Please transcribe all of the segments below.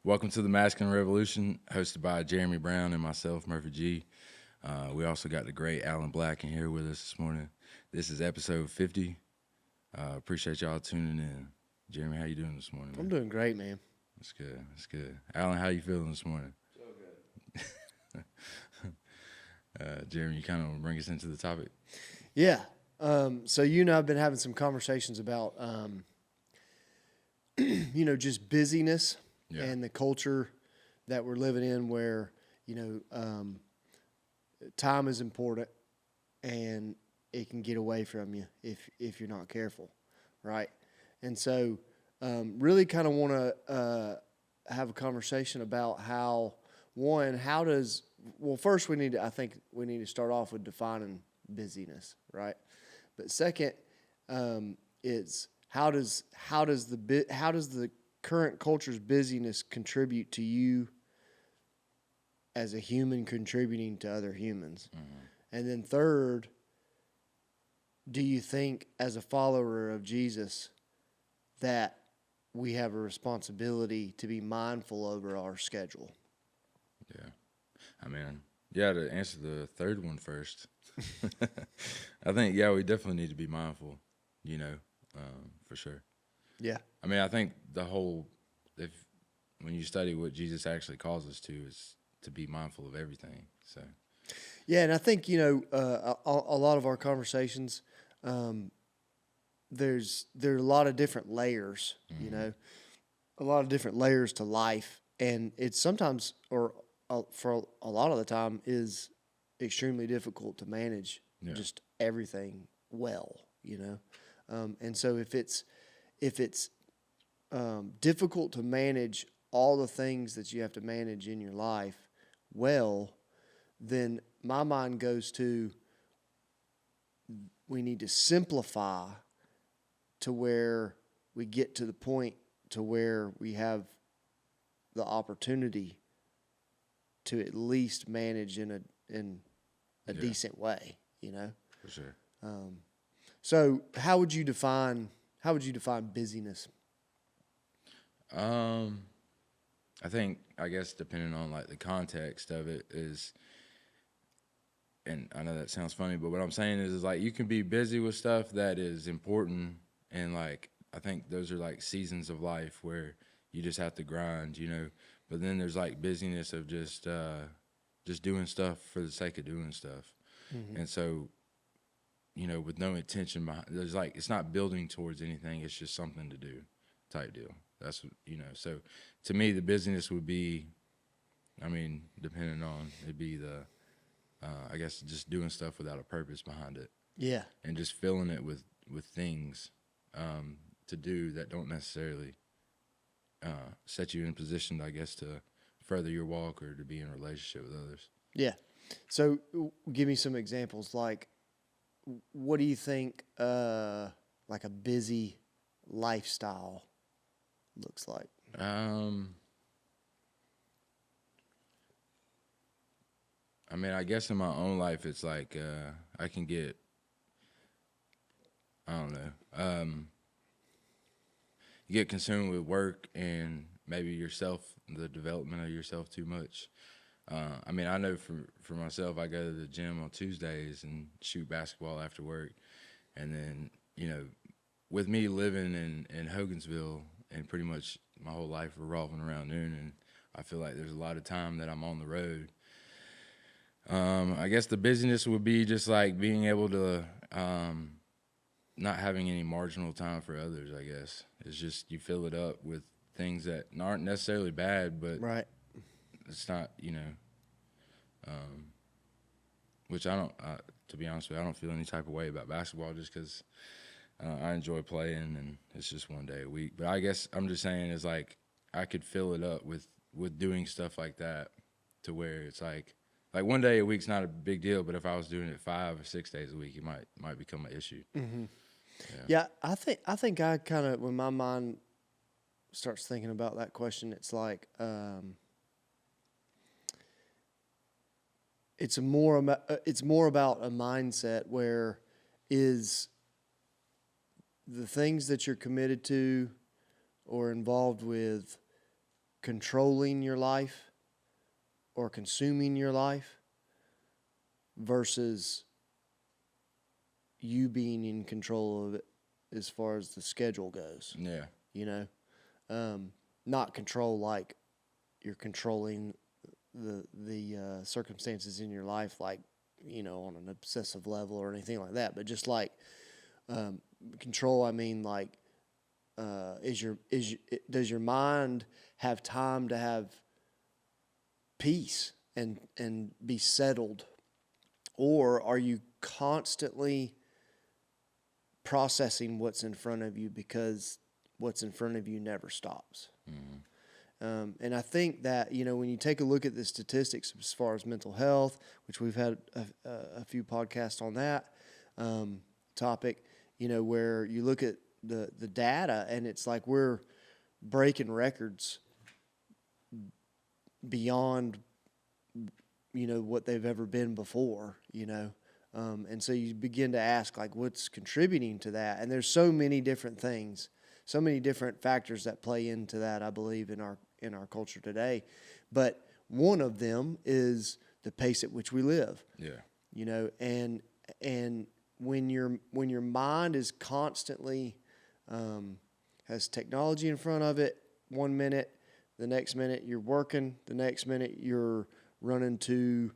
Welcome to the Masculine Revolution, hosted by Jeremy Brown and myself, Murphy G. We also got the great Alan Black in here with us this morning. This is episode 50. Appreciate y'all tuning in. Jeremy, how you doing this morning, man? I'm doing great, man. That's good. That's good. Alan, how you feeling this morning? So good. Jeremy, you kind of bring us into the topic. Yeah. So you and I have been having some conversations about, just busyness and the culture that we're living in, where time is important and it can get away from you if you're not careful, right? And so, really kind of want to have a conversation about first I think we need to start off with defining busyness, right? But second, is how does the current culture's busyness contribute to you as a human contributing to other humans? Mm-hmm. And then third, do you think as a follower of Jesus that we have a responsibility to be mindful over our schedule? Yeah. To answer the third one first, I think, we definitely need to be mindful, for sure. Yeah. I think when you study what Jesus actually calls us to is to be mindful of everything. So. Yeah, and I think, a lot of our conversations, there are a lot of different layers, mm-hmm. A lot of different layers to life. And it's sometimes, or for a lot of the time, is extremely difficult to manage just everything well, and so if it's difficult to manage all the things that you have to manage in your life well, then my mind goes to, we need to simplify to where we get to the point to where we have the opportunity to at least manage in a decent way, For sure. So how would you define busyness? I guess depending on like the context of it is, and I know that sounds funny, but what I'm saying is like you can be busy with stuff that is important, and like I think those are like seasons of life where you just have to grind, But then there's like busyness of just doing stuff for the sake of doing stuff, and so, with no intention behind. There's like it's not building towards anything. It's just something to do, type deal. That's what, So to me, the busyness would be, depending on it'd be the, I guess just doing stuff without a purpose behind it. Yeah, and just filling it with things to do that don't necessarily set you in position, I guess, to further your walk or to be in a relationship with others. Yeah. So give me some examples. Like, what do you think like a busy lifestyle looks like? I guess in my own life, it's like I can get, I don't know, you get consumed with work and maybe yourself, the development of yourself too much. I know for myself, I go to the gym on Tuesdays and shoot basketball after work. And then, with me living in Hogansville and pretty much my whole life revolving around Noonan, I feel like there's a lot of time that I'm on the road. I guess the busyness would be just like being able to not having any marginal time for others, I guess. It's just you fill it up with things that aren't necessarily bad, but right. It's not, which I don't, to be honest with you, I don't feel any type of way about basketball just because I enjoy playing and it's just one day a week. But I guess I'm just saying is like I could fill it up with doing stuff like that to where it's like one day a week's not a big deal, but if I was doing it 5 or 6 days a week, it might become an issue. Mm-hmm. Yeah, I think I kind of, when my mind starts thinking about that question, it's like it's more about a mindset where is the things that you're committed to or involved with controlling your life or consuming your life versus you being in control of it as far as the schedule goes. Yeah. You know, not control like you're controlling the circumstances in your life, like, you know, on an obsessive level or anything like that, but just like control. I mean, like, does your mind have time to have peace and be settled, or are you constantly processing what's in front of you because what's in front of you never stops? And I think that, you know, when you take a look at the statistics as far as mental health, which we've had a few podcasts on that topic, you know, where you look at the data and it's like we're breaking records beyond, you know, what they've ever been before, you know. And so you begin to ask, like, what's contributing to that? And there's so many different things, so many different factors that play into that, I believe, in our culture today. But one of them is the pace at which we live. Yeah. You know, and when your mind is constantly has technology in front of it, 1 minute, the next minute you're working, the next minute you're running to,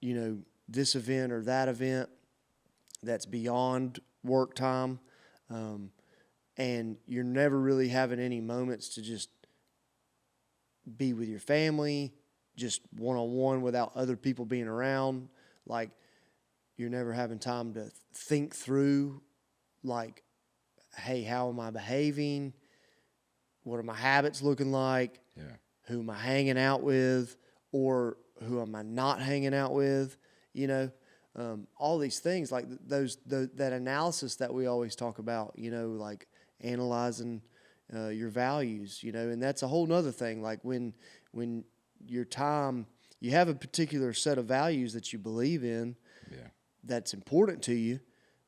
you know, this event or that event that's beyond work time, and you're never really having any moments to just be with your family, just one-on-one without other people being around. Like, you're never having time to think through, like, hey, how am I behaving? What are my habits looking like? Yeah. Who am I hanging out with? Or who am I not hanging out with? You know, all these things, like that analysis that we always talk about, you know, like analyzing your values, you know, and that's a whole nother thing. Like when your time, you have a particular set of values that you believe in, Yeah. that's important to you,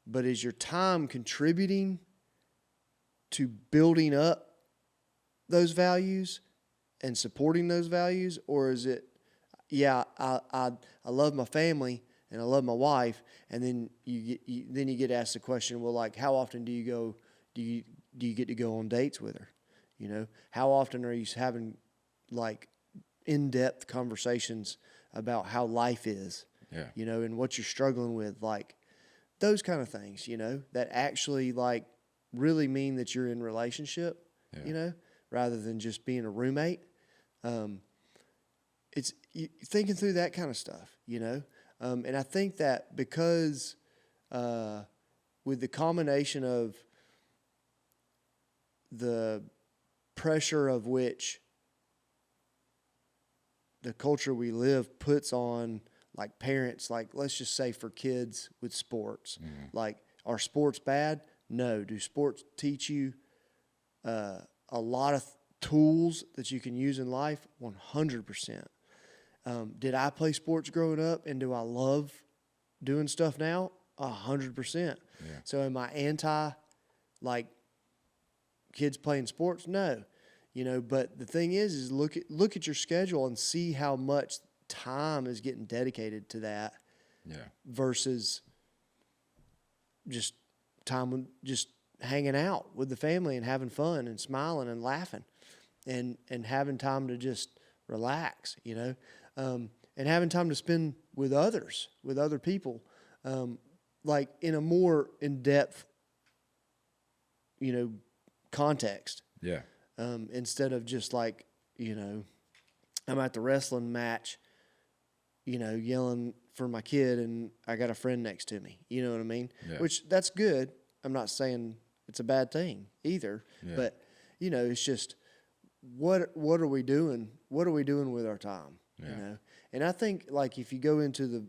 but is your time contributing to building up those values and supporting those values? Or is it, yeah, I love my family and I love my wife, and then you get asked the question, well, like, how often do you get to go on dates with her? You know, how often are you having, like, in-depth conversations about how life is? Yeah. You know, and what you're struggling with, like those kind of things, you know, that actually, like, really mean that you're in relationship, Yeah. you know, rather than just being a roommate. It's thinking through that kind of stuff, you know. And I think that because with the combination of the pressure of which the culture we live puts on, like, parents, like, let's just say for kids with sports, like, are sports bad? No. Do sports teach you a lot of tools that you can use in life? 100%. Did I play sports growing up, and do I love doing stuff now? 100%. Yeah. So am I anti, like, kids playing sports? No. You know, but the thing is look at your schedule and see how much time is getting dedicated to that. Yeah. Versus just time just hanging out with the family and having fun and smiling and laughing and having time to just relax, you know, and having time to spend with others, with other people, like in a more in-depth, you know, context. Yeah. Instead of just like, you know, I'm at the wrestling match, you know, yelling for my kid and I got a friend next to me. You know what I mean? Yeah. Which, that's good. I'm not saying it's a bad thing either. Yeah. But, you know, it's just what are we doing? What are we doing with our time? Yeah. You know? And I think, like, if you go into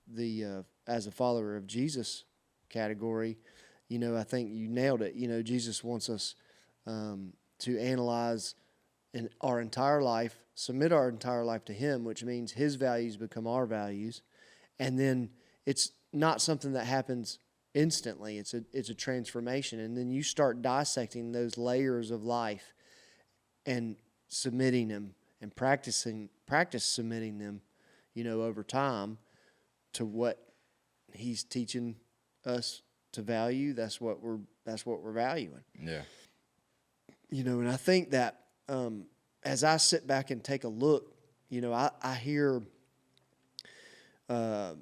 the as a follower of Jesus category, you know, I think you nailed it. You know, Jesus wants us to analyze in our entire life, submit our entire life to Him, which means His values become our values. And then it's not something that happens instantly. It's a transformation. And then you start dissecting those layers of life and submitting them and practice submitting them, over time to what he's teaching us to value. That's what we're valuing. Yeah. And I think that as I sit back and take a look, I hear I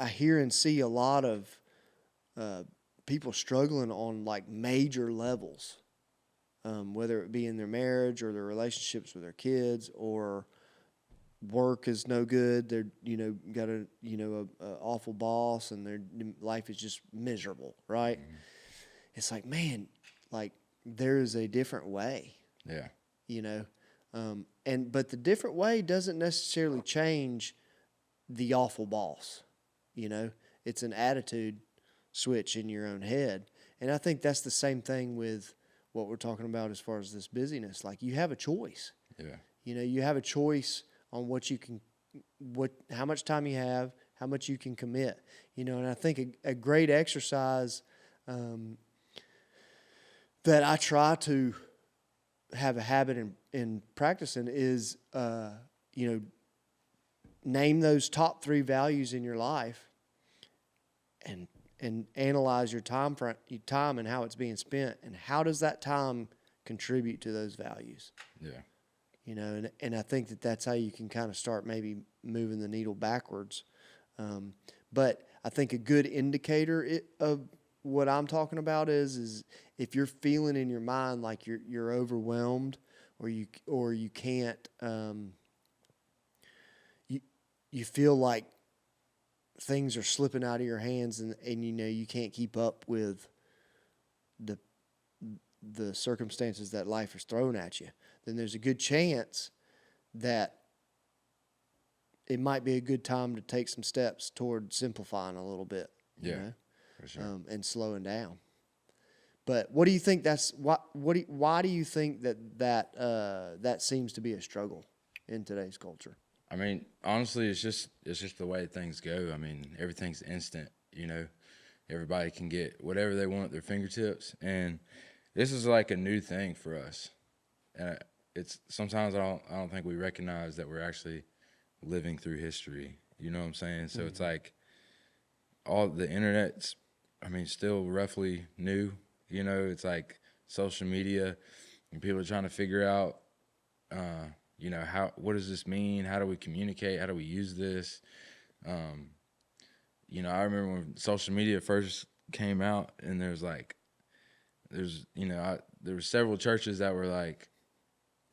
hear and see a lot of people struggling on like major levels, whether it be in their marriage or their relationships with their kids, or work is no good. They're got a awful boss, and their life is just miserable. Right? Mm-hmm. It's like, man, like there is a different way. Yeah. But the different way doesn't necessarily change the awful boss. It's an attitude switch in your own head. And I think that's the same thing with what we're talking about as far as this busyness. Like, you have a choice. Yeah. You have a choice on how much time you have, how much you can commit. And I think a great exercise that I try to have a habit in practicing is, name those top 3 values in your life, and analyze your time and how it's being spent, and how does that time contribute to those values. Yeah. And I think that's how you can kind of start maybe moving the needle backwards. But I think a good indicator of what I'm talking about is if you're feeling in your mind like you're overwhelmed, or you can't, you feel like things are slipping out of your hands, and you can't keep up with the circumstances that life is throwing at you, then there's a good chance that it might be a good time to take some steps toward simplifying a little bit. Yeah, for sure. And slowing down. But what do you think? Why do you think that seems to be a struggle in today's culture? I mean, honestly, it's just the way things go. I mean, everything's instant. Everybody can get whatever they want at their fingertips, and this is like a new thing for us. And it's sometimes I don't think we recognize that we're actually living through history. You know what I'm saying? So It's like all the internet's, still roughly new. It's like social media, and people are trying to figure out, what does this mean? How do we communicate? How do we use this? I remember when social media first came out, and there were several churches that were like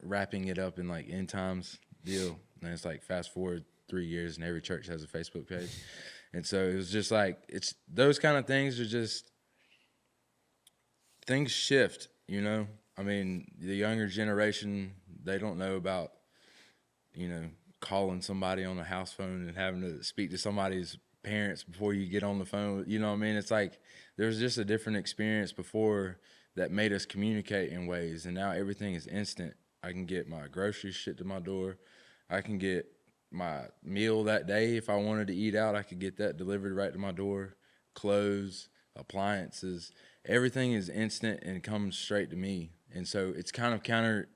wrapping it up in like end times deal. And it's like fast forward 3 years, and every church has a Facebook page. And so it was just like, it's those kind of things are just, things shift, the younger generation, they don't know about, calling somebody on a house phone and having to speak to somebody's parents before you get on the phone. It's like there's just a different experience before that made us communicate in ways, and now everything is instant. I can get my groceries shipped to my door. I can get my meal that day. If I wanted to eat out, I could get that delivered right to my door. Clothes, appliances, everything is instant and comes straight to me. And so it's kind of counter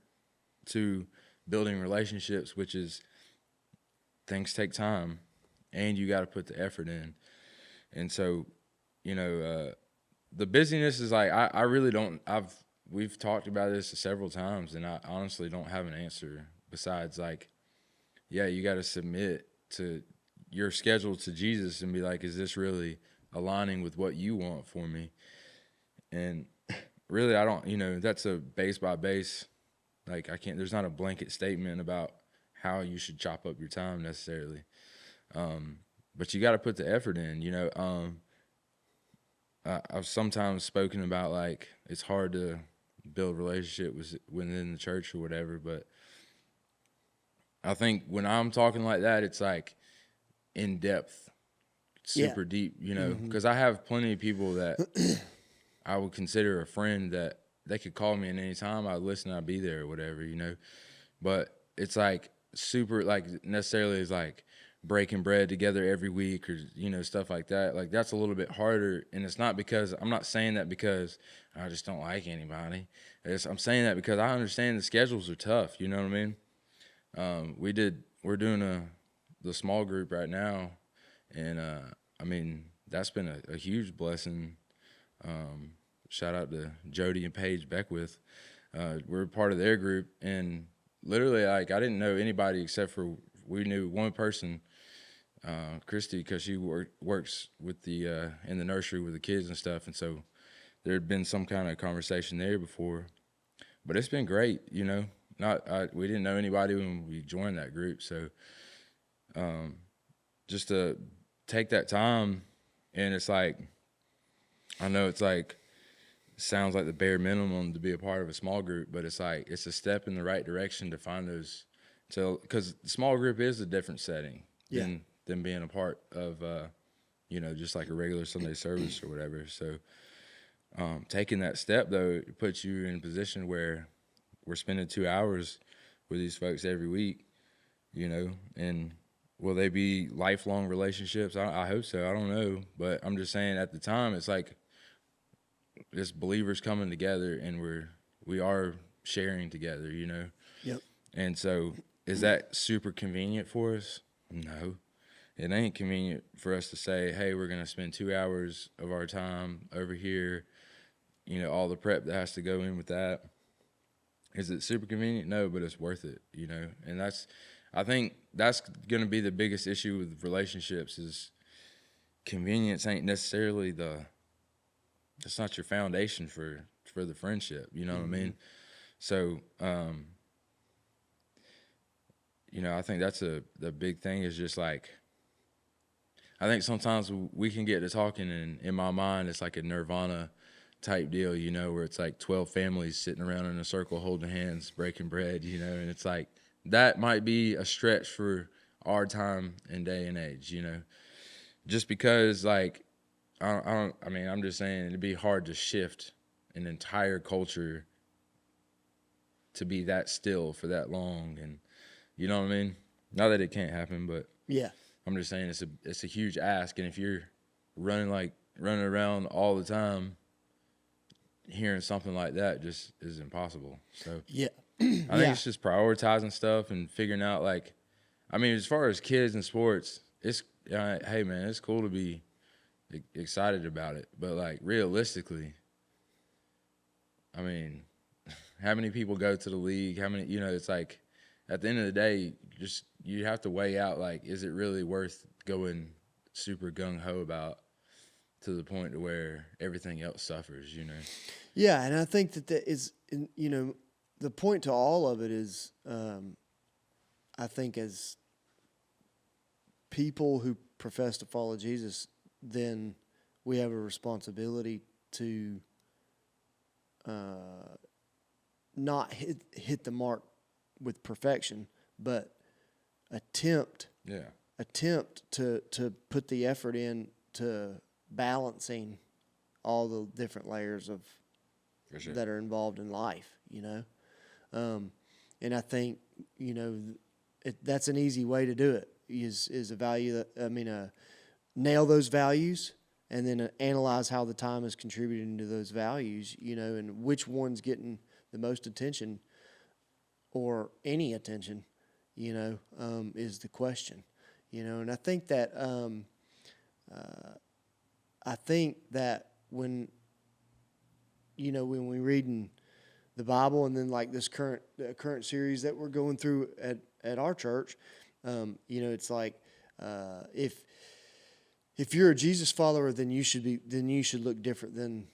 to building relationships, which is things take time and you got to put the effort in. And so, the busyness is like, I really don't, we've talked about this several times, and I honestly don't have an answer besides like, yeah, you got to submit to your schedule to Jesus and be like, is this really aligning with what you want for me? And really, I don't, that's a base by base. Like, there's not a blanket statement about how you should chop up your time necessarily. But you got to put the effort in, I've sometimes spoken about like, it's hard to build relationship within the church or whatever, but I think when I'm talking like that, it's like in depth, super deep, because I have plenty of people that I would consider a friend that they could call me at any time. I'd listen, I'd be there or whatever, but it's like super, like necessarily is like breaking bread together every week or, stuff like that. Like, that's a little bit harder. And it's not because I'm not saying that because I just don't like anybody. I'm saying that because I understand the schedules are tough. You know what I mean? We're doing the small group right now. And, I mean, that's been a huge blessing. Shout out to Jody and Paige Beckwith. We're part of their group, and literally, like, I didn't know anybody except for we knew one person, Christy, because she works with in the nursery with the kids and stuff, and so there had been some kind of conversation there before, but it's been great, we didn't know anybody when we joined that group, so just to take that time, and it's like, I know it's like, sounds like the bare minimum to be a part of a small group, but it's like, it's a step in the right direction to find those. So, because the small group is a different setting than being a part of, just like a regular Sunday service or whatever. So, taking that step though, it puts you in a position where we're spending 2 hours with these folks every week, and will they be lifelong relationships? I hope so. I don't know, but I'm just saying at the time, it's like, just believers coming together, and we are sharing together, Yep. And so, is that super convenient for us? No, it ain't convenient for us to say, hey, we're going to spend 2 hours of our time over here, all the prep that has to go in with that. Is it super convenient? No, but it's worth it, and I think that's going to be the biggest issue with relationships is convenience ain't necessarily it's not your foundation for the friendship. You know what I mean? So, I think that's the big thing is just like, I think sometimes we can get to talking, and in my mind, it's like a Nirvana type deal, where it's like 12 families sitting around in a circle holding hands, breaking bread, and it's like, that might be a stretch for our time and day and age, just because, like, I'm just saying it'd be hard to shift an entire culture to be that still for that long, and you know what I mean? Not that it can't happen, but Yeah. I'm just saying it's a huge ask, and if you're running around all the time, hearing something like that just is impossible. So Yeah. I think it's just prioritizing stuff and figuring out, like, I mean, as far as kids and sports, it's hey man, it's cool to be excited about it, but like realistically, I mean, how many people go to the league? How many, it's like at the end of the day, just you have to weigh out, like, is it really worth going super gung ho about to the point to where everything else suffers, Yeah, and I think that is, the point to all of it is, I think as people who profess to follow Jesus, then we have a responsibility to not hit the mark with perfection, but attempt to put the effort in to balancing all the different layers of that are involved in life, and I think that's an easy way to do it is a value that nail those values and then analyze how the time is contributing to those values, and which one's getting the most attention or any attention, is the question, and I think that when we read in the Bible and then like this current series that we're going through at our church, it's like if you're a Jesus follower, then you should look different than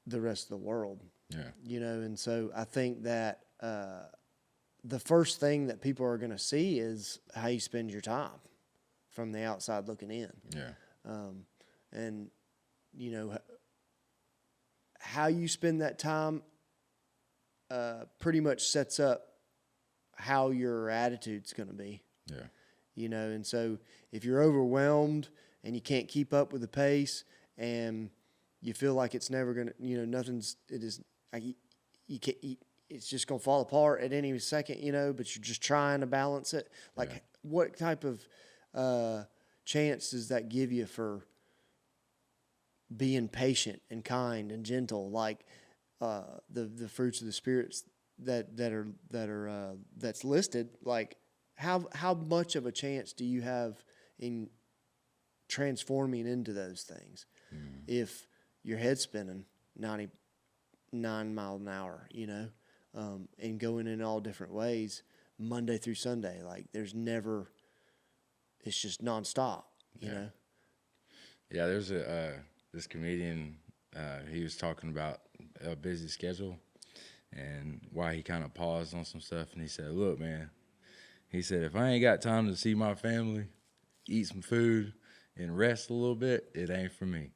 the rest of the world. Yeah. And so I think that the first thing that people are going to see is how you spend your time from the outside looking in. Yeah. And how you spend that time pretty much sets up how your attitude's going to be. Yeah. And so if you're overwhelmed and you can't keep up with the pace and you feel like it's never going to, it's just going to fall apart at any second, but you're just trying to balance it. Like, what type of chance does that give you for being patient and kind and gentle, like the fruits of the spirits that's listed? Like, how much of a chance do you have in transforming into those things if your head's spinning 99 miles an hour, and going in all different ways Monday through Sunday? Like, it's just nonstop, you know? Yeah, there's this comedian, he was talking about a busy schedule and why he kind of paused on some stuff, and he said, look, man, he said, if I ain't got time to see my family, eat some food, and rest a little bit, it ain't for me,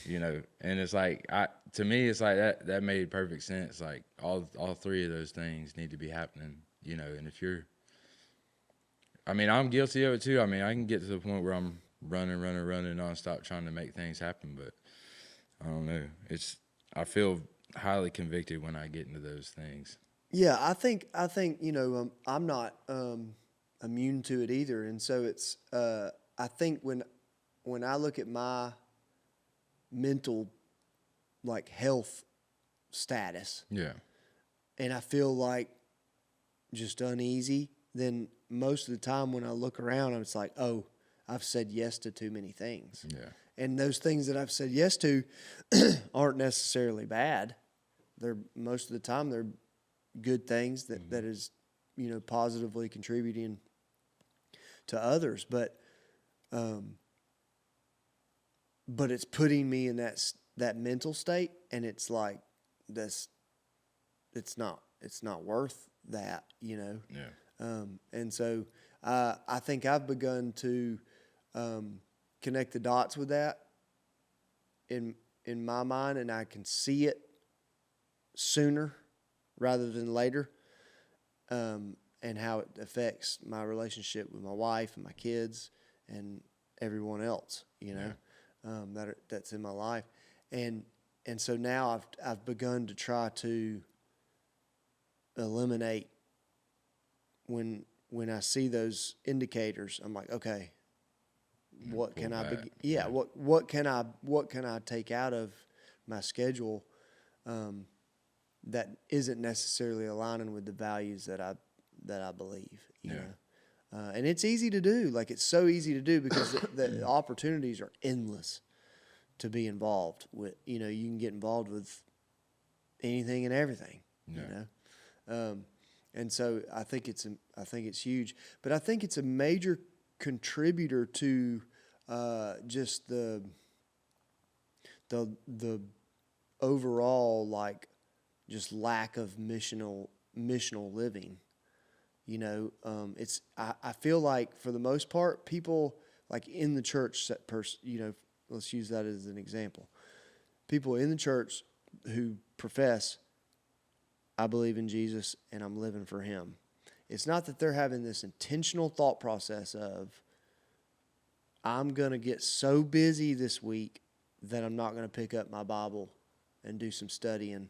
And it's like, to me, it's like that made perfect sense. Like, all three of those things need to be happening, And if I'm guilty of it too. I can get to the point where I'm running nonstop trying to make things happen, but I don't know. I feel highly convicted when I get into those things. Yeah, I think I'm not immune to it either, and so it's I think when I look at my mental, like, health status, Yeah, and I feel like just uneasy, then most of the time when I look around, it's like, oh, I've said yes to too many things. yeah, And those things that I've said yes to aren't necessarily bad. Most of the time they're good things that is, positively contributing to others. But it's putting me in that mental state, and it's like it's not worth that, Yeah. And so I think I've begun to connect the dots with that in my mind, and I can see it sooner rather than later, and how it affects my relationship with my wife and my kids and everyone else, that's in my life, and so now I've begun to try to eliminate when I see those indicators. I'm like, okay, what can I back. what can I take out of my schedule that isn't necessarily aligning with the values that I believe, you know. And it's easy to do. Like, it's so easy to do because the opportunities are endless to be involved with. You can get involved with anything and everything. And so I think it's huge, but I think it's a major contributor to just the overall, like, just lack of missional living. I feel like, for the most part, people, like, in the church, let's use that as an example. People in the church who profess, I believe in Jesus and I'm living for him. It's not that they're having this intentional thought process of, I'm going to get so busy this week that I'm not going to pick up my Bible and do some studying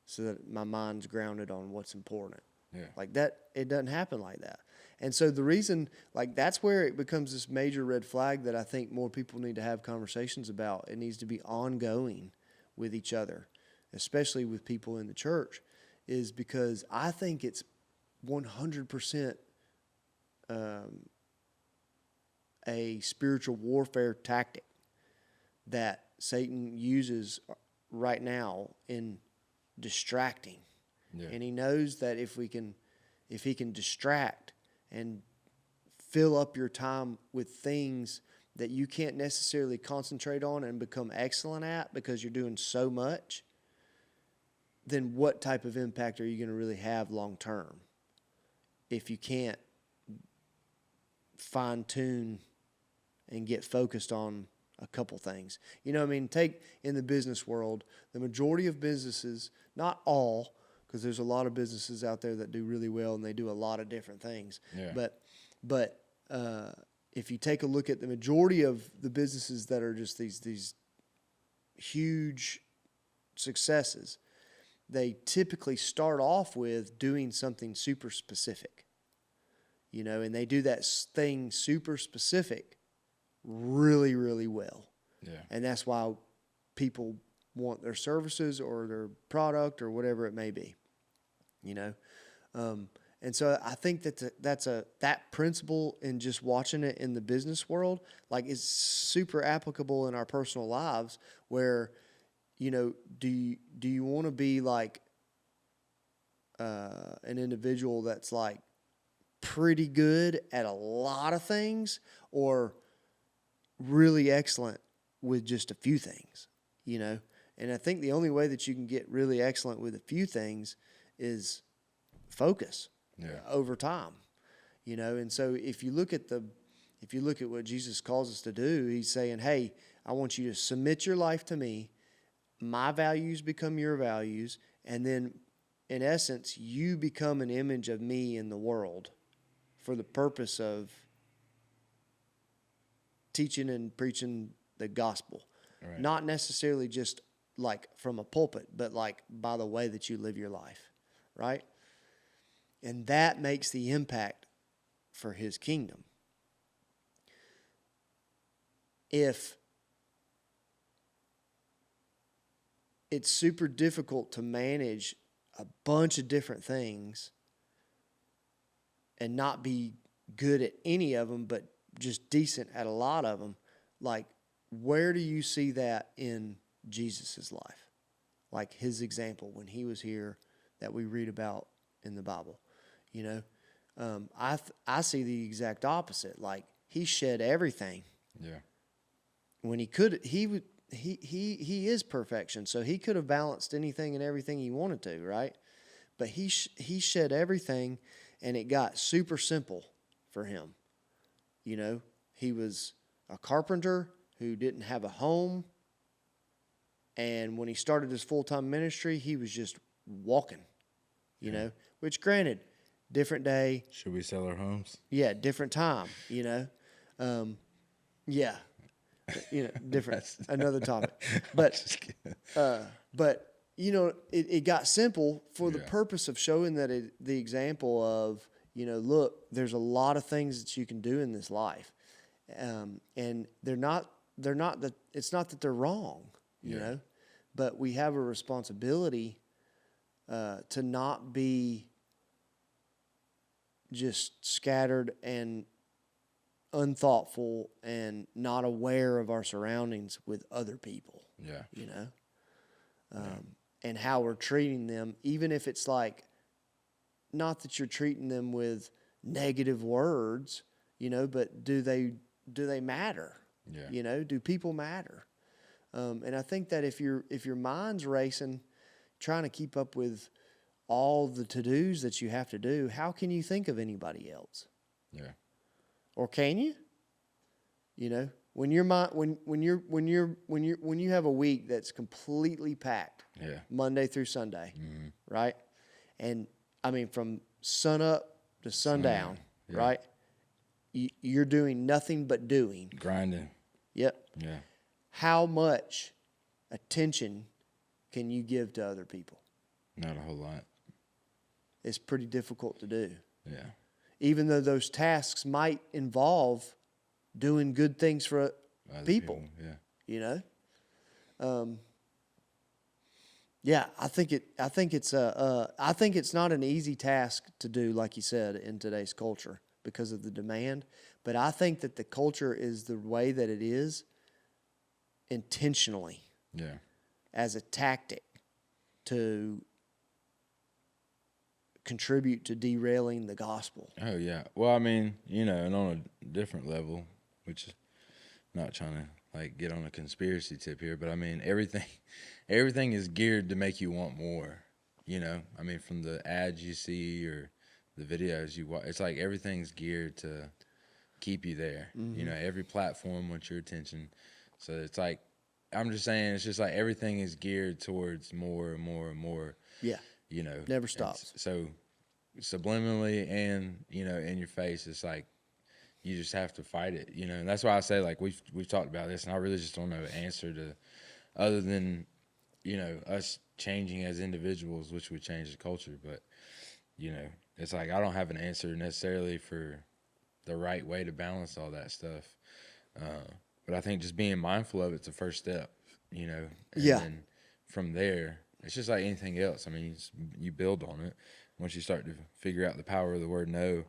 so that my mind's grounded on what's important. Yeah. Like that, it doesn't happen like that. And so the reason, like, that's where it becomes this major red flag that I think more people need to have conversations about. It needs to be ongoing with each other, especially with people in the church, is because I think it's 100% a spiritual warfare tactic that Satan uses right now in distracting. Yeah. And he knows that if he can distract and fill up your time with things that you can't necessarily concentrate on and become excellent at because you're doing so much, then what type of impact are you going to really have long term if you can't fine tune and get focused on a couple things? Take in the business world, the majority of businesses, not all, because there's a lot of businesses out there that do really well and they do a lot of different things. Yeah. But if you take a look at the majority of the businesses that are just these huge successes, they typically start off with doing something super specific. you know, and they do that thing super specific really, really well. Yeah. And that's why people want their services or their product or whatever it may be, you know. And so I think that principle in just watching it in the business world, like, is super applicable in our personal lives. Where, you know, do you want to be like an individual that's like pretty good at a lot of things, or really excellent with just a few things, you know? And I think the only way that you can get really excellent with a few things is focus over time, you know? And so if you look at what Jesus calls us to do, he's saying, hey, I want you to submit your life to me. My values become your values. And then in essence, you become an image of me in the world for the purpose of teaching and preaching the gospel. Right. Not necessarily just like from a pulpit, but like by the way that you live your life, right? And that makes the impact for his kingdom. If it's super difficult to manage a bunch of different things and not be good at any of them, but just decent at a lot of them, like, where do you see that in Jesus's life? Like his example when he was here that we read about in the Bible, you know? I see the exact opposite. Like, he shed everything. Yeah. When he could, he is perfection, so he could have balanced anything and everything he wanted to, right? But he shed everything, and it got super simple for him. You know, he was a carpenter who didn't have a home, and when he started his full-time ministry, he was just walking, you know, which, granted, different day. Should we sell our homes? Yeah, different time, you know. Yeah. You know, different, another topic. But you know, it got simple for the purpose of showing that the example of, you know, look, there's a lot of things that you can do in this life. And it's not that they're wrong, you know, but we have a responsibility to not be just scattered and unthoughtful and not aware of our surroundings with other people. Yeah. You know? And how we're treating them, even if it's like, not that you're treating them with negative words, you know, but do they matter? Yeah. You know, do people matter? And I think that if your mind's racing, trying to keep up with all the to-dos that you have to do, how can you think of anybody else? Yeah. Or can you? You know, when you have a week that's completely packed, Monday through Sunday, right? And I mean, from sun up to sundown, right? You're doing nothing but doing. Grinding. Yep. Yeah. How much attention can you give to other people? Not a whole lot. It's pretty difficult to do. Yeah. Even though those tasks might involve doing good things for Other people. Yeah. You know? Yeah, I think it's not an easy task to do, like you said, in today's culture because of the demand. But I think that the culture is the way that it is intentionally. Yeah. As a tactic to contribute to derailing the gospel. Oh, yeah. Well, I mean, you know, and on a different level, which is not trying to like get on a conspiracy tip here, but I mean, everything is geared to make you want more, you know? I mean, from the ads you see or the videos you watch, it's like everything's geared to keep you there. You know, every platform wants your attention. So it's like, I'm just saying, it's just like everything is geared towards more and more and more. Yeah. You know, never stops. So subliminally and, you know, in your face, it's like you just have to fight it, you know. And that's why I say, like, we've talked about this, and I really just don't know the answer to, other than, you know, us changing as individuals, which would change the culture. But you know, it's like I don't have an answer necessarily for the right way to balance all that stuff. But I think just being mindful of it's the first step, you know, and Yeah. then from there, it's just like anything else. I mean, you build on it once you start to figure out the power of the word no,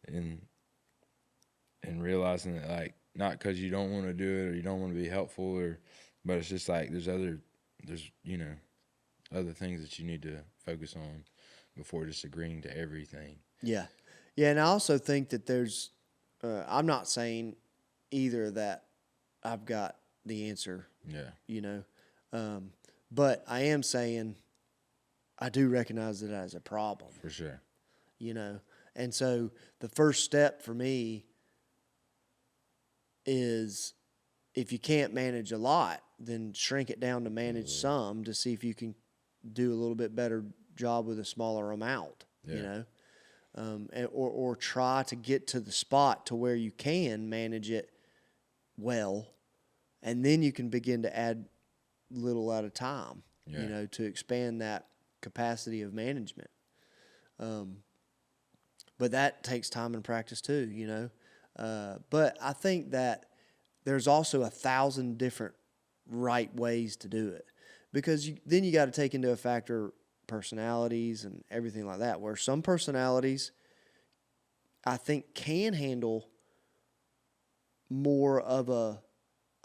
and realizing that like not because you don't want to do it or you don't want to be helpful but it's just like there's you know other things that you need to focus on before just agreeing to everything. Yeah. Yeah. And I also think that I'm not saying either that I've got the answer, Yeah, you know, but I am saying I do recognize it as a problem, for sure. you know. And so the first step for me is if you can't manage a lot, then shrink it down to manage some to see if you can do a little bit better job with a smaller amount, you Yeah. know, or try to get to the spot to where you can manage it well, and then you can begin to add little at a time, Yeah. you know, to expand that capacity of management. But that takes time and practice too, you know. But I think that there's also 1,000 different right ways to do it, because then you got to take into a factor personalities and everything like that, where some personalities I think can handle more of a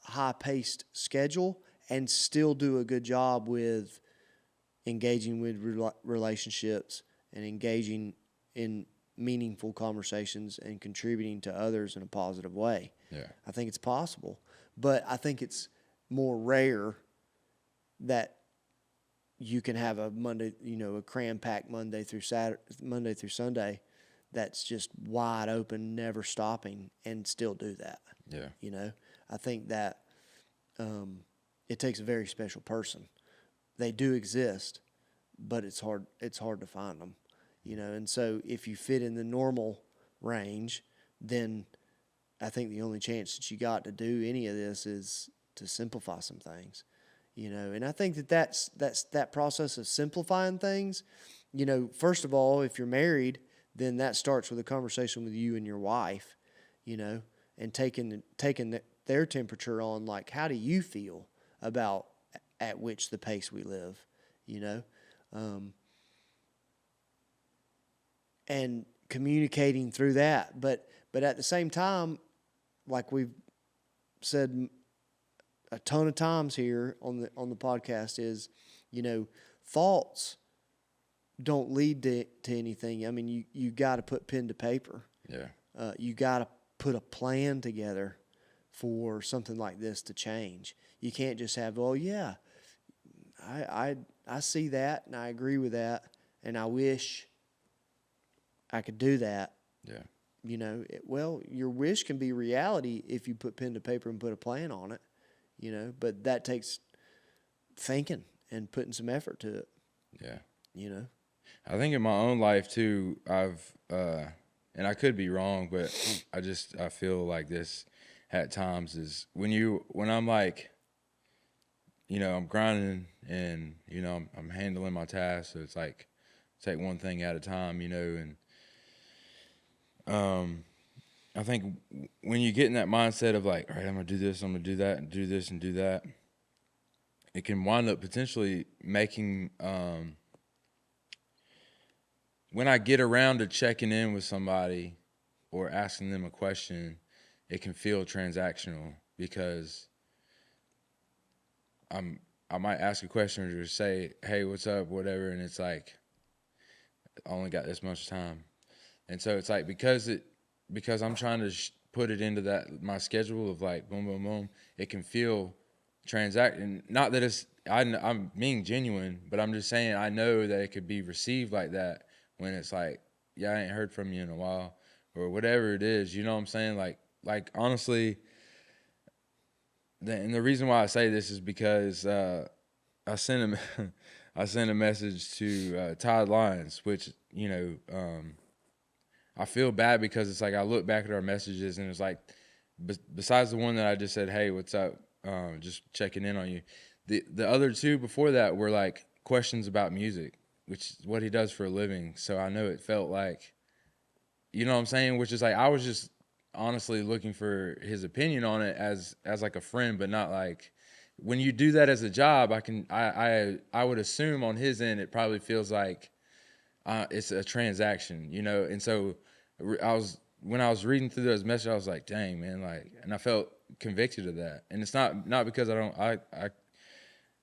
high-paced schedule and still do a good job with engaging with relationships and engaging in meaningful conversations and contributing to others in a positive way. Yeah. I think it's possible, but I think it's more rare that you can have a Monday, you know, a cram-packed Monday through Sunday that's just wide open, never stopping, and still do that. Yeah. You know, I think that it takes a very special person. They do exist, but it's hard. It's hard to find them. You know, and so if you fit in the normal range, then I think the only chance that you got to do any of this is to simplify some things. You know, and I think that process of simplifying things. You know, first of all, if you're married, then that starts with a conversation with you and your wife. You know, and taking their temperature on, like, how do you feel about at which the pace we live, you know, and communicating through that. But at the same time, like we've said a ton of times here on the podcast, is, you know, thoughts don't lead to anything. I mean, you got to put pen to paper. Yeah. You got to put a plan together for something like this to change. You can't just have, well, yeah, I see that and I agree with that and I wish I could do that. Yeah. You know, well, your wish can be reality if you put pen to paper and put a plan on it, you know, but that takes thinking and putting some effort to it. Yeah. You know, I think in my own life too, I've and I could be wrong, but I feel like this at times is when I'm like, you know, I'm grinding and, you know, I'm handling my tasks. So it's like, take one thing at a time, you know, and I think when you get in that mindset of like, all right, I'm going to do this, I'm going to do that, and do this and do that, it can wind up potentially making, when I get around to checking in with somebody or asking them a question, it can feel transactional because I might ask a question or just say, hey, what's up, whatever, and it's like, I only got this much time. And so it's like, because I'm trying to put it into that my schedule of like boom, boom, boom, it can feel transacting. Not that I'm being genuine, but I'm just saying I know that it could be received like that when it's like, yeah, I ain't heard from you in a while or whatever it is. You know what I'm saying? Like honestly, and the reason why I say this is because I sent a message to Todd Lyons, which, you know, I feel bad because it's like I look back at our messages and it's like, besides the one that I just said, hey, what's up? Just checking in on you. The other two before that were like questions about music. which is what he does for a living. So I know it felt like, you know what I'm saying? Which is like, I was just honestly looking for his opinion on it as like a friend, but not like, when you do that as a job, I would assume on his end, it probably feels like it's a transaction, you know? And so when I was reading through those messages, I was like, dang, man, like, and I felt convicted of that. And it's not because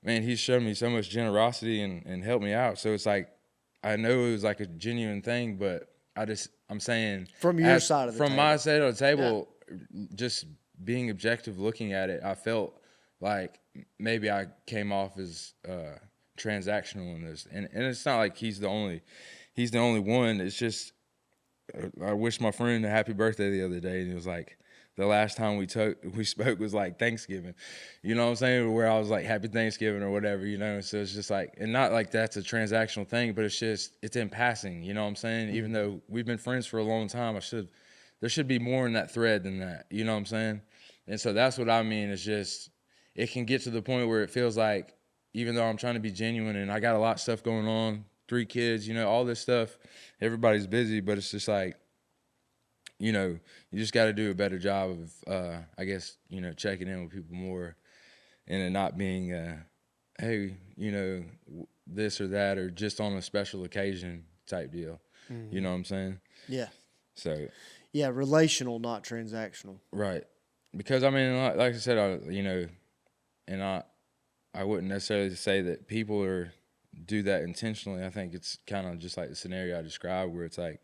man, he's shown me so much generosity and helped me out. So it's like, I know it was like a genuine thing, but I'm saying From your side of the from table. my side of the table, just being objective, looking at it, I felt like maybe I came off as transactional in this, and it's not like he's the only one. It's just I wished my friend a happy birthday the other day, and it was like the last time we spoke was like Thanksgiving, you know what I'm saying? Where I was like, Happy Thanksgiving or whatever, you know? So it's just like, and not like that's a transactional thing, but it's in passing, you know what I'm saying? Mm-hmm. Even though we've been friends for a long time, there should be more in that thread than that, you know what I'm saying? And so that's what I mean, is just, it can get to the point where it feels like, even though I'm trying to be genuine and I got a lot of stuff going on, 3 kids, you know, all this stuff, everybody's busy, but it's just like, you know, you just got to do a better job of, I guess, you know, checking in with people more, and it not being, hey, you know, this or that, or just on a special occasion type deal. Mm-hmm. You know what I'm saying? Yeah. So. Yeah, relational, not transactional. Right. Because, I mean, like I said, you know, and I wouldn't necessarily say that people do that intentionally. I think it's kind of just like the scenario I described, where it's like,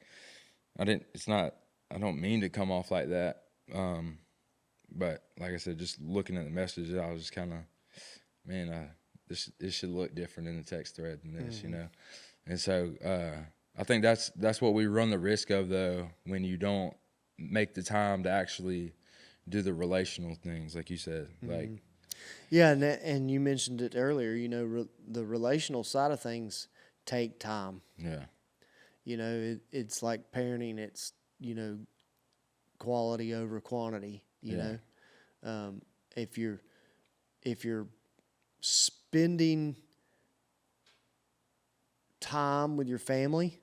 I don't mean to come off like that. But like I said, just looking at the message, I was just kind of, man, this should look different in the text thread than this, mm-hmm. you know? And so, I think that's what we run the risk of, though, when you don't make the time to actually do the relational things, like you said, mm-hmm. like. Yeah. And you mentioned it earlier, you know, the relational side of things take time. Yeah. You know, it's like parenting. It's, you know, quality over quantity, you know. If you're spending time with your family,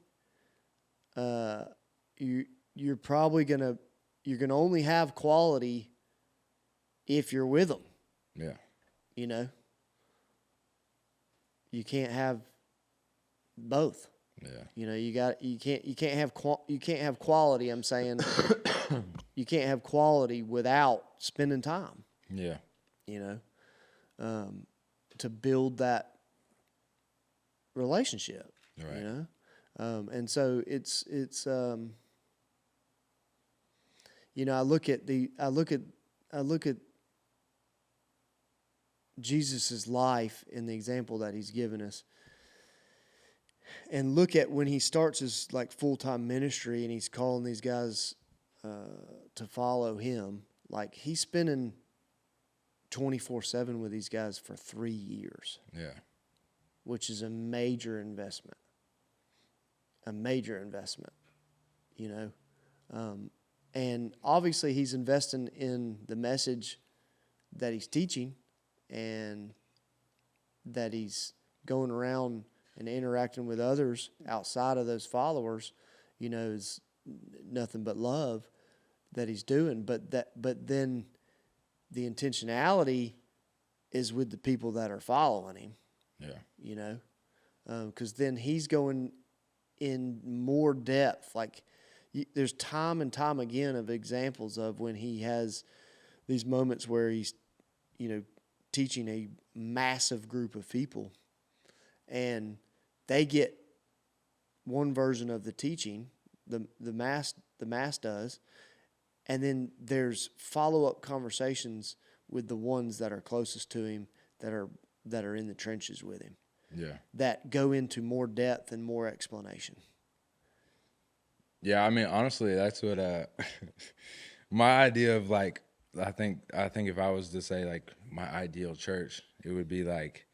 you're probably you're gonna only have quality if you're with them. Yeah. You know, you can't have both. Yeah. You know, you can't have quality. I'm saying you can't have quality without spending time. Yeah. You know, to build that relationship. Right. You know, and so it's you know, I look at Jesus's life in the example that he's given us, and look at when he starts his like full-time ministry and he's calling these guys to follow him. Like, he's spending 24/7 with these guys for 3 years. Yeah. Which is a major investment. You know. And obviously he's investing in the message that he's teaching, and that he's going around and interacting with others outside of those followers, you know, is nothing but love that he's doing. But then the intentionality is with the people that are following him. Yeah. You know, because then he's going in more depth. Like, there's time and time again of examples of when he has these moments where he's, you know, teaching a massive group of people, and they get one version of the teaching, the mass does, and then there's follow-up conversations with the ones that are closest to him, that are in the trenches with him. Yeah. That go into more depth and more explanation. Yeah, I mean, honestly, that's what my idea of, like, I think if I was to say, like, my ideal church, it would be like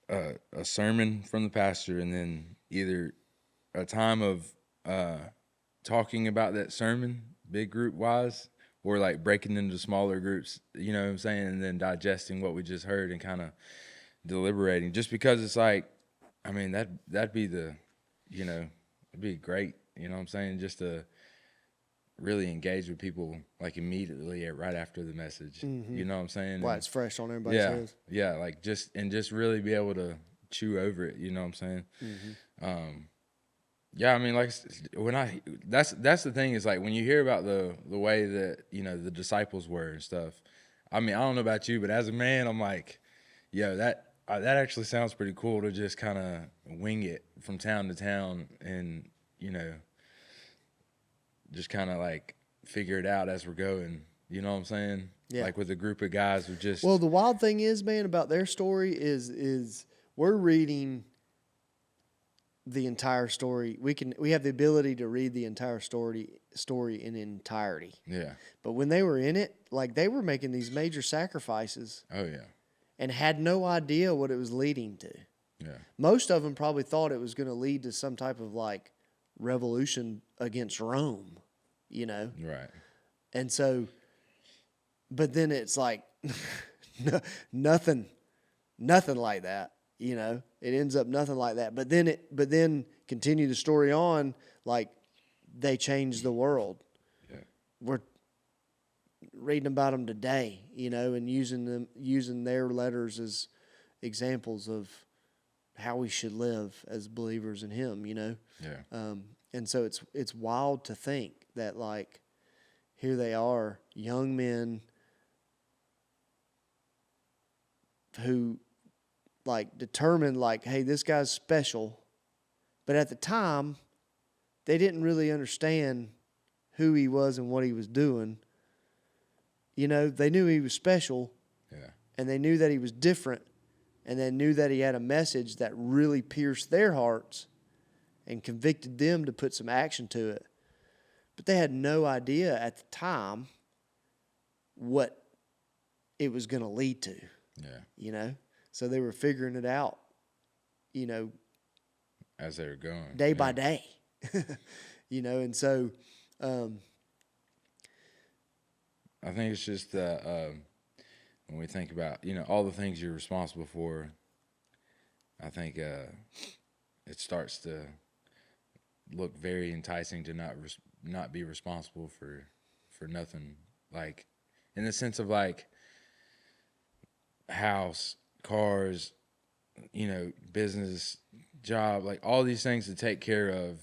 a sermon from the pastor, and then either a time of talking about that sermon, big group wise, or like breaking into smaller groups, you know what I'm saying, and then digesting what we just heard and kind of deliberating. Just because it's like, I mean, that'd be the, it'd be great. You know what I'm saying? Just to really engage with people like immediately right after the message. You know what I'm saying? Why And it's fresh on everybody's yeah, heads. yeah, like just really be able to chew over it. You know what I'm saying? Yeah, I mean, like when that's the thing is like when you hear about the way that the disciples were and stuff. I mean, I don't know about you, but as a man, I'm like, yo, that actually sounds pretty cool to just kind of wing it from town to town and just kind of like figure it out as we're going. You know what I'm saying? Yeah. Like with a group of guys who just Well, the wild thing is, man, about their story is we're reading the entire story. We have the ability to read the entire story in entirety. yeah. But when they were in it, like they were making these major sacrifices Oh yeah. and had no idea what it was leading to. Yeah. Most of them probably thought it was going to lead to some type of like revolution against Rome, Right. And so, but then it's like nothing like that. It ends up nothing like that. But then continue the story on, like they changed the world. Yeah. We're reading about them today, and using their letters as examples of how we should live as believers in Him. Yeah. And so it's wild to think that like here they are, young men who like determined like, hey, this guy's special, but at the time they didn't really understand who he was and what he was doing. They knew he was special, Yeah. and they knew that he was different, and they knew that he had a message that really pierced their hearts and convicted them to put some action to it. But they had no idea at the time what it was going to lead to. Yeah. So they were figuring it out, As they were going. day by day, and so, I think it's just that when we think about all the things you're responsible for, I think it starts to look very enticing to not be responsible for nothing, like in the sense of like house, cars, business, job, like all these things to take care of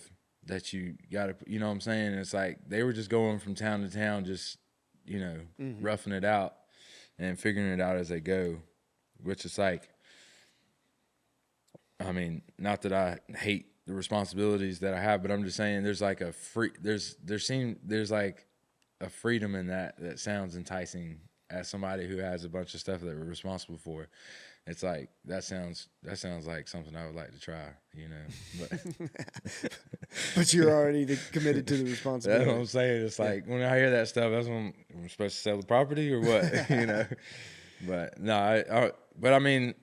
that you got to, you know what I'm saying? It's like they were just going from town to town, just roughing it out and figuring it out as they go, which is like, I mean, not that I hate the responsibilities that I have, but I'm just saying there's like there's like a freedom in that sounds enticing as somebody who has a bunch of stuff that we're responsible for. It's like that sounds like something I would like to try, But but you're already committed to the responsibility. That's what I'm saying. It's like when I hear that stuff, that's when I'm supposed to sell the property or what, But no, but I mean,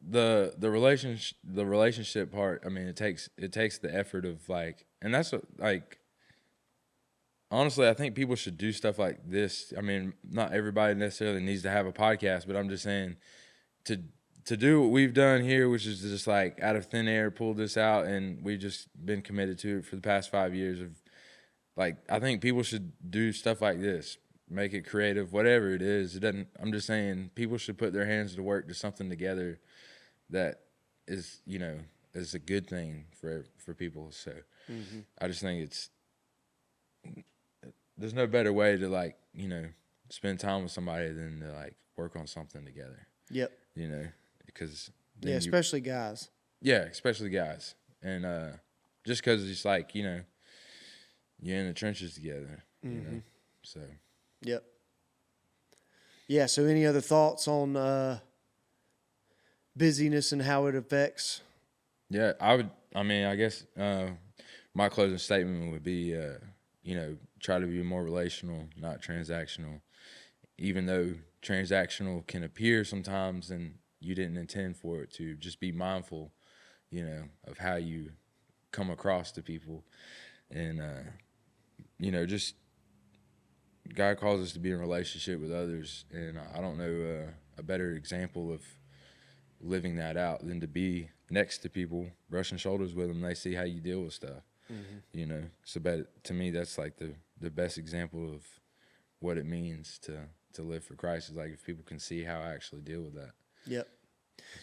the relationship part. I mean, it takes the effort of like, and that's what, like. Honestly, I think people should do stuff like this. I mean, not everybody necessarily needs to have a podcast, but I'm just saying to do what we've done here, which is just like out of thin air, pull this out, and we've just been committed to it for the past 5 years. Of like, I think people should do stuff like this, make it creative, whatever it is. It doesn't. I'm just saying people should put their hands to work to something together that is is a good thing for people. So I just think there's no better way to like spend time with somebody than to like work on something together. Yep. Because especially guys. Yeah, especially guys, and just because it's like you're in the trenches together. So. Yep. Yeah. So, any other thoughts on busyness and how it affects? Yeah, I guess my closing statement would be, try to be more relational, not transactional. Even though transactional can appear sometimes and you didn't intend for it to, just be mindful, of how you come across to people. And, just God calls us to be in relationship with others. And I don't know a better example of living that out than next to people, brushing shoulders with them. They see how you deal with stuff, you know. So, but to me, that's like the best example of what it means to live for Christ is like if people can see how I actually deal with that. Yep.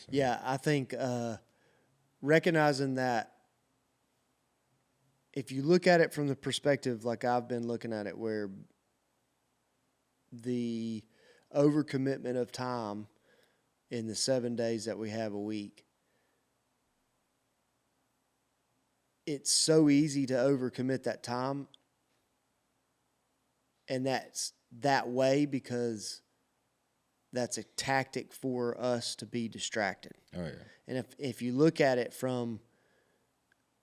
Yeah, I think recognizing that if you look at it from the perspective like I've been looking at it, where the overcommitment of time in the 7 days that we have a week, it's so easy to overcommit that time, and that's that way because that's a tactic for us to be distracted. Oh yeah. And if you look at it from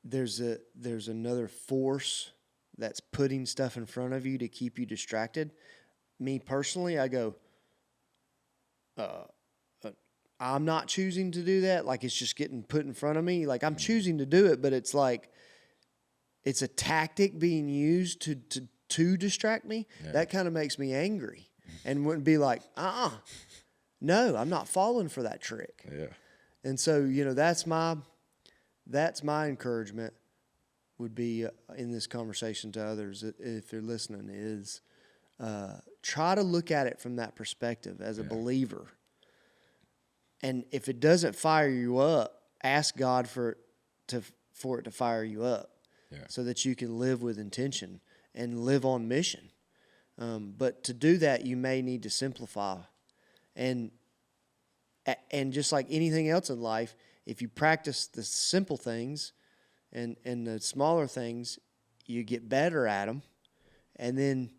there's another force that's putting stuff in front of you to keep you distracted. Me personally, I go, I'm not choosing to do that. Like, it's just getting put in front of me. Like, I'm choosing to do it, but it's like it's a tactic being used to distract me. Yeah. That kind of makes me angry and wouldn't be like, no, I'm not falling for that trick. Yeah. And so, you know, that's my encouragement would be in this conversation to others, if they're listening, is try to look at it from that perspective as a believer. And if it doesn't fire you up, ask God for it to fire you up, so that you can live with intention and live on mission. But to do that, you may need to simplify. And just like anything else in life, if you practice the simple things and the smaller things, you get better at them, and then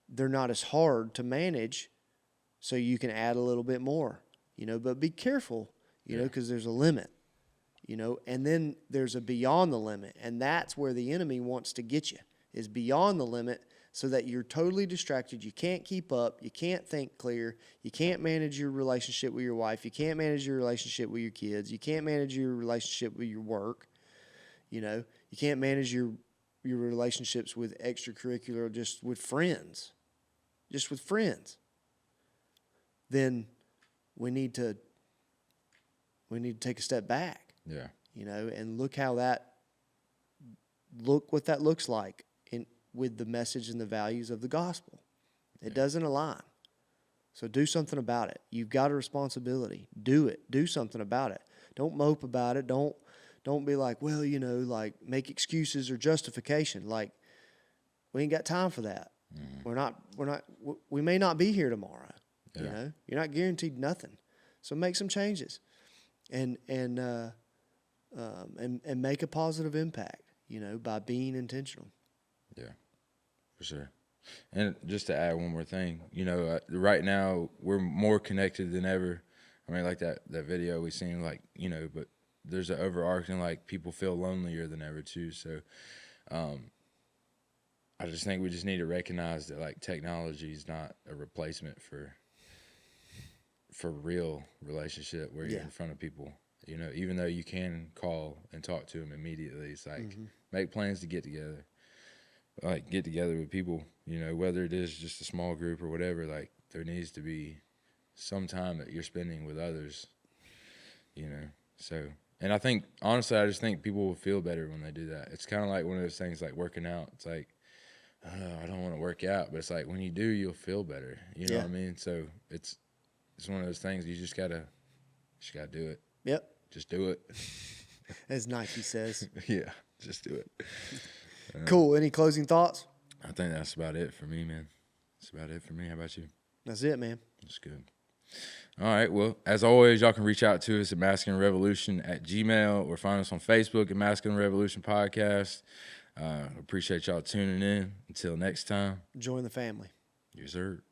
they're not as hard to manage, so you can add a little bit more, you know, but be careful, you know, because there's a limit, you know, and then there's a beyond the limit, and that's where the enemy wants to get you, is beyond the limit, so that you're totally distracted. You can't keep up. You can't think clear. You can't manage your relationship with your wife. You can't manage your relationship with your kids. You can't manage your relationship with your work. You know, you can't manage your relationships with extracurricular, just with friends. Then we need to take a step back. Yeah. You know, and look what that looks like with the message and the values of the gospel. It doesn't align. So do something about it. You've got a responsibility. Do it. Do something about it. Don't mope about it. Don't be like, well, you know, like make excuses or justification. Like, we ain't got time for that. Mm-hmm. We may not be here tomorrow. Yeah. You know, you're not guaranteed nothing. So make some changes and make a positive impact, you know, by being intentional. Yeah. For sure. And just to add one more thing, you know, right now we're more connected than ever. I mean, like that video we seen, like, you know, but there's an overarching, like, people feel lonelier than ever too. So I just think we just need to recognize that, like, technology is not a replacement for real relationship where you're in front of people. You know, even though you can call and talk to them immediately, it's like make plans to get together. Like, get together with people, you know, whether it is just a small group or whatever, like, there needs to be some time that you're spending with others, you know. So, and I think, honestly, I just think people will feel better when they do that. It's kind of like one of those things like working out. It's like, I don't want to work out, but it's like when you do, you'll feel better. You know what I mean? So it's one of those things you just gotta do it. Yep. Just do it. As Nike says. Yeah, just do it. Cool. Any closing thoughts? I think that's about it for me, man. That's about it for me. How about you? That's it, man. That's good. All right. Well, as always, y'all can reach out to us at masculinerevolution@gmail.com or find us on Facebook at Masculine Revolution Podcast. Appreciate y'all tuning in. Until next time. Join the family. Yes, sir.